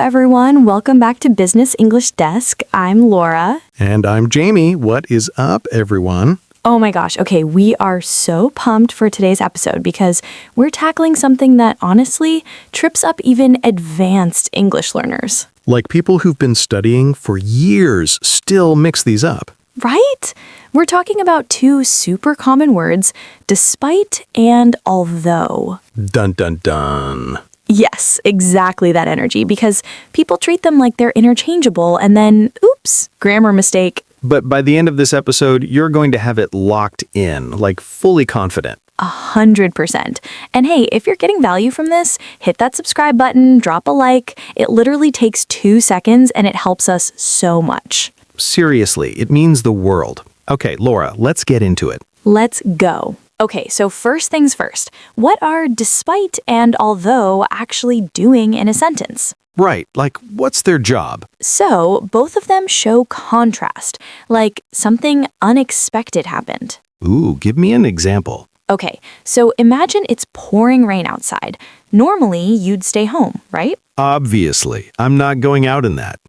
everyone. Welcome back to Business English Desk. I'm Laura. And I'm Jamie. What is up, everyone? Oh my gosh. Okay, we are so pumped for today's episode because we're tackling something that honestly trips up even advanced English learners. Like people who've been studying for years still mix these up. Right? We're talking about two super common words, despite and although. Dun dun dun. Yes, exactly that energy, because people treat them like they're interchangeable and then, oops, grammar mistake. But by the end of this episode, you're going to have it locked in, like fully confident. 100%. And hey, if you're getting value from this, hit that subscribe button, drop a like. It literally takes 2 seconds and it helps us so much. Seriously, it means the world. Okay, Laura, let's get into it. Let's go. Okay, so first things first. What are despite and although actually doing in a sentence? Right, like what's their job? So, both of them show contrast, like something unexpected happened. Ooh, give me an example. Okay, so imagine it's pouring rain outside. Normally, you'd stay home, right? Obviously, I'm not going out in that.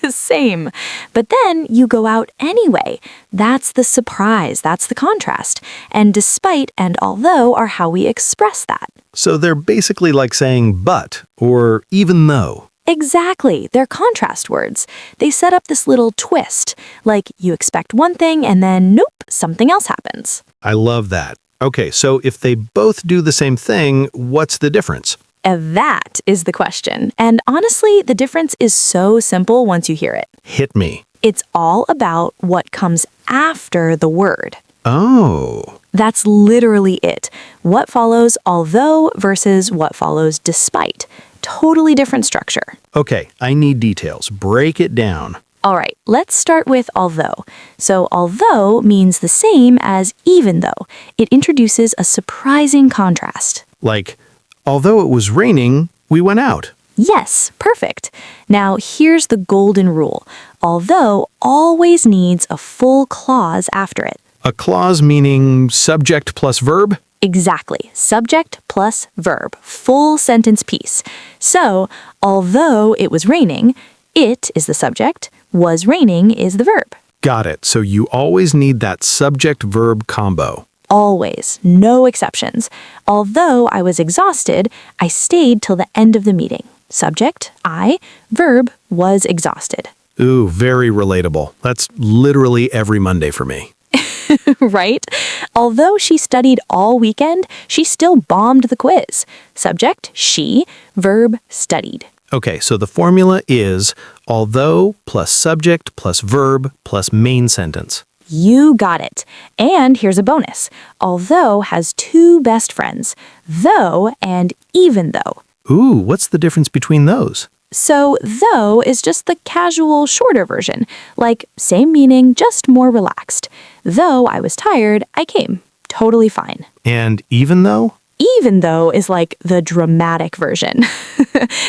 Same. But then you go out anyway. That's the surprise. That's the contrast. And despite and although are how we express that. So they're basically like saying but or even though. Exactly. They're contrast words. They set up this little twist. Like you expect one thing and then nope, something else happens. I love that. Okay, so if they both do the same thing, what's the difference? That is the question. And honestly, the difference is so simple once you hear it. Hit me. It's all about what comes after the word. Oh. That's literally it. What follows although versus what follows despite. Totally different structure. Okay, I need details. Break it down. All right, let's start with although. So although means the same as even though. It introduces a surprising contrast. Like, although it was raining, we went out. Yes, perfect. Now here's the golden rule. Although always needs a full clause after it. A clause meaning subject plus verb? Exactly. Subject plus verb. Full sentence piece. So, although it was raining, it is the subject, was raining is the verb. Got it. So you always need that subject-verb combo. Always. No exceptions. Although I was exhausted, I stayed till the end of the meeting. Subject, I. Verb, was exhausted. Ooh, very relatable. That's literally every Monday for me. Right? Although she studied all weekend, she still bombed the quiz. Subject, she. Verb, studied. Okay, so the formula is although plus subject plus verb plus main sentence. You got it. And here's a bonus. Although has two best friends, though and even though. Ooh, what's the difference between those? So though is just the casual, shorter version. Like same meaning, just more relaxed. Though I was tired, I came. Totally fine. And even though? Even though is like the dramatic version.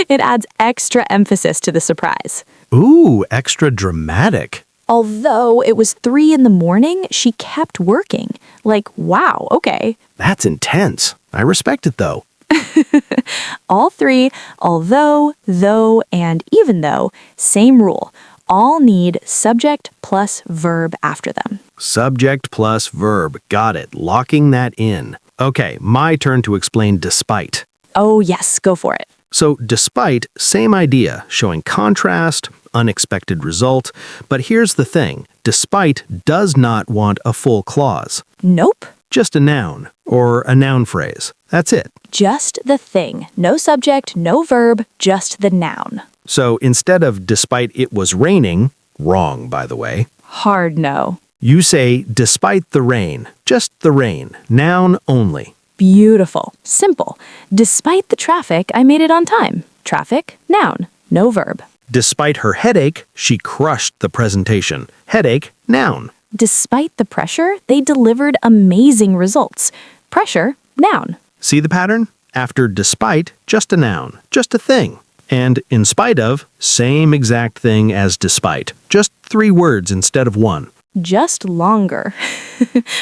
It adds extra emphasis to the surprise. Ooh, extra dramatic. Although it was 3 a.m, she kept working. Like, wow, okay. That's intense. I respect it though. All three, although, though, and even though, same rule. All need subject plus verb after them. Subject plus verb. Got it. Locking that in. Okay, my turn to explain despite. Oh yes, go for it. So despite, same idea, showing contrast, unexpected result. But here's the thing. Despite does not want a full clause. Nope. Just a noun or a noun phrase. That's it. Just the thing. No subject, no verb, just the noun. So instead of despite it was raining, wrong by the way, Hard no. you say despite the rain, just the rain, noun only. Beautiful. Simple. Despite the traffic, I made it on time. Traffic, noun, no verb. Despite her headache, she crushed the presentation. Headache, noun. Despite the pressure, they delivered amazing results. Pressure, noun. See the pattern? After despite, just a noun, just a thing. And in spite of, same exact thing as despite, just 3 words instead of 1. Just longer.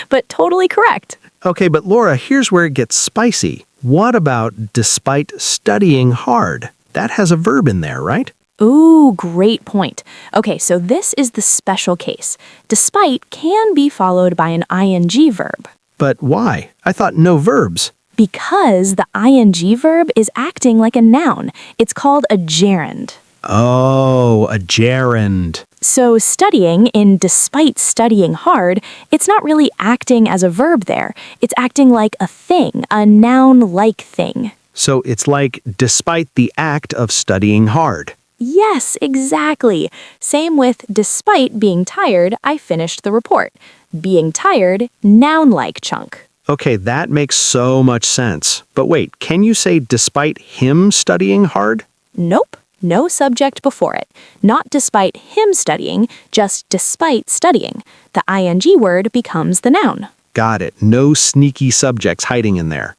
But totally correct. Okay, but Laura, here's where it gets spicy. What about despite studying hard? That has a verb in there, right? Ooh, great point. Okay, so this is the special case. Despite can be followed by an ing verb. But why? I thought no verbs. Because the ing verb is acting like a noun. It's called a gerund. Oh, a gerund. So studying in despite studying hard, it's not really acting as a verb there. It's acting like a thing, a noun-like thing. So it's like despite the act of studying hard. Yes, exactly. Same with despite being tired, I finished the report. Being tired, noun-like chunk. Okay, that makes so much sense. But wait, can you say despite him studying hard? Nope. No subject before it. Not despite him studying, just despite studying. The ing word becomes the noun. Got it. No sneaky subjects hiding in there.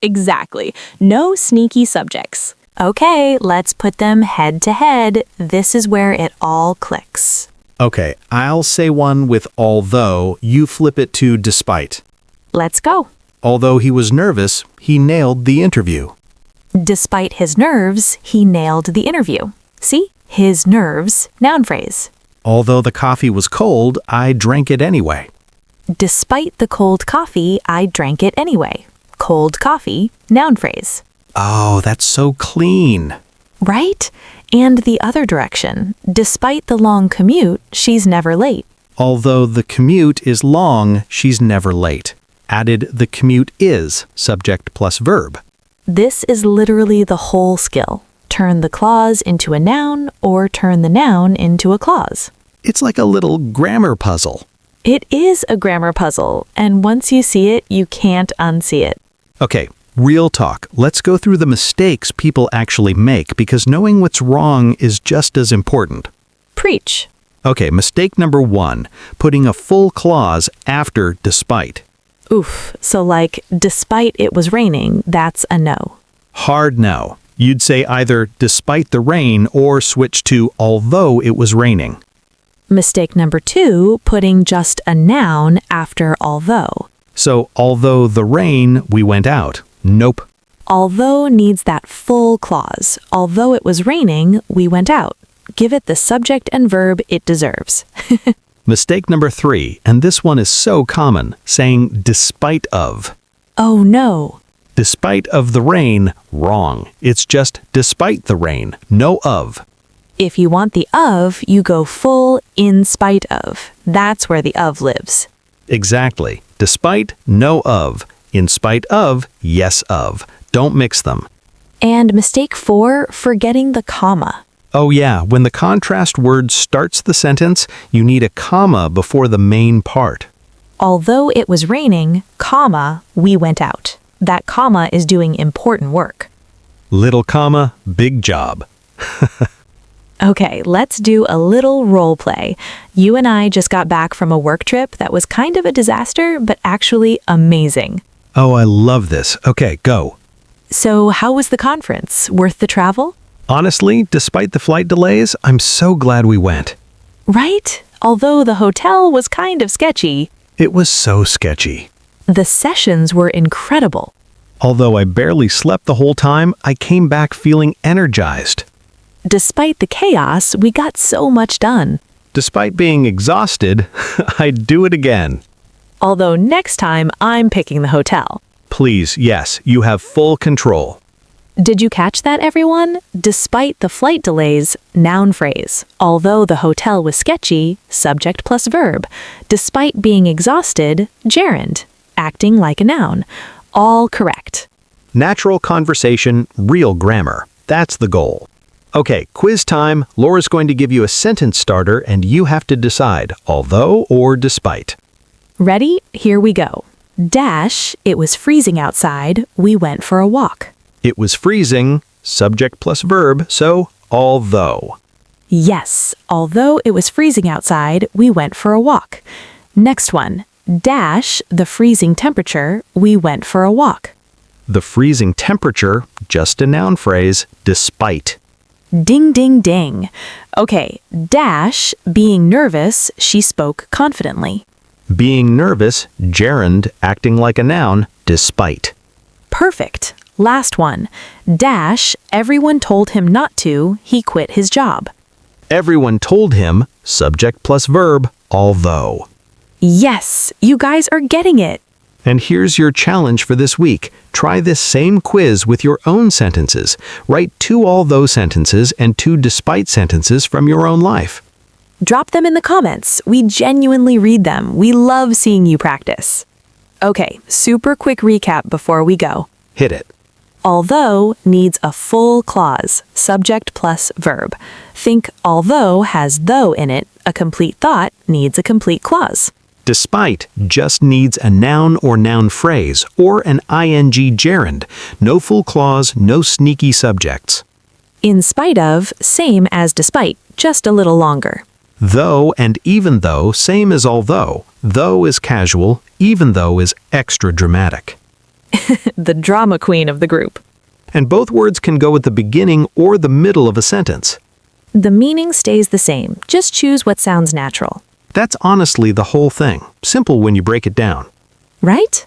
Exactly. No sneaky subjects. Okay, let's put them head to head. This is where it all clicks. Okay, I'll say one with although, you flip it to despite. Let's go. Although he was nervous, he nailed the interview. Despite his nerves, he nailed the interview. See? His nerves, noun phrase. Although the coffee was cold, I drank it anyway. Despite the cold coffee, I drank it anyway. Cold coffee, noun phrase. Oh, that's so clean. Right? And the other direction. Despite the long commute, she's never late. Although the commute is long, she's never late. Added the commute is, subject plus verb. This is literally the whole skill. Turn the clause into a noun or turn the noun into a clause. It's like a little grammar puzzle. It is a grammar puzzle, and once you see it, you can't unsee it. Okay, real talk. Let's go through the mistakes people actually make because knowing what's wrong is just as important. Preach. Okay, mistake number 1, putting a full clause after despite. Oof, so like, despite it was raining, that's a no. Hard no. You'd say either despite the rain or switch to although it was raining. Mistake number 2, putting just a noun after although. So although the rain, we went out. Nope. Although needs that full clause. Although it was raining, we went out. Give it the subject and verb it deserves. Mistake number 3, and this one is so common, saying despite of. Oh no. Despite of the rain, wrong. It's just despite the rain, no of. If you want the of, you go full in spite of. That's where the of lives. Exactly. Despite, no of. In spite of, yes of. Don't mix them. And mistake 4, forgetting the comma. Oh yeah, when the contrast word starts the sentence, you need a comma before the main part. Although it was raining, comma, we went out. That comma is doing important work. Little comma, big job. Okay, let's do a little role play. You and I just got back from a work trip that was kind of a disaster, but actually amazing. Oh, I love this. Okay, go. So, how was the conference? Worth the travel? Honestly, despite the flight delays, I'm so glad we went. Right? Although the hotel was kind of sketchy, It was so sketchy. the sessions were incredible. Although I barely slept the whole time, I came back feeling energized. Despite the chaos, we got so much done. Despite being exhausted, I'd do it again. Although next time, I'm picking the hotel. Please, yes, you have full control. Did you catch that, everyone? Despite the flight delays, noun phrase. Although the hotel was sketchy, subject plus verb. Despite being exhausted, gerund. Acting like a noun. All correct. Natural conversation, real grammar. That's the goal. Okay, quiz time. Laura's going to give you a sentence starter and you have to decide, although or despite. Ready? Here we go. Dash, it was freezing outside, we went for a walk. It was freezing, subject plus verb, so although. Yes, although it was freezing outside, we went for a walk. Next one. Dash, the freezing temperature, we went for a walk. The freezing temperature, just a noun phrase, despite. Ding, ding, ding. Okay, dash, being nervous, she spoke confidently. Being nervous, gerund, acting like a noun, despite. Perfect. Last one. Dash, everyone told him not to, he quit his job. Everyone told him, subject plus verb, although. Yes, you guys are getting it. And here's your challenge for this week. Try this same quiz with your own sentences. Write 2 although sentences and 2 despite sentences from your own life. Drop them in the comments. We genuinely read them. We love seeing you practice. Okay, super quick recap before we go. Hit it. Although needs a full clause, subject plus verb. Think although has though in it, a complete thought needs a complete clause. Despite just needs a noun or noun phrase or an ing gerund. No full clause, no sneaky subjects. In spite of, same as despite, just a little longer. Though and even though, same as although. Though is casual, even though is extra dramatic. The drama queen of the group. And both words can go at the beginning or the middle of a sentence. The meaning stays the same. Just choose what sounds natural. That's honestly the whole thing. Simple when you break it down. Right?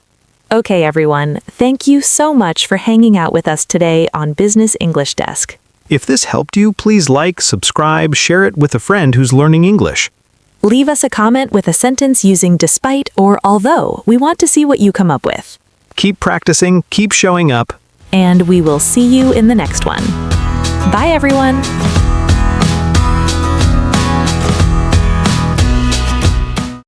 Okay, everyone. Thank you so much for hanging out with us today on Business English Desk. If this helped you, please like, subscribe, share it with a friend who's learning English. Leave us a comment with a sentence using despite or although. We want to see what you come up with. Keep practicing, keep showing up. And we will see you in the next one. Bye, everyone.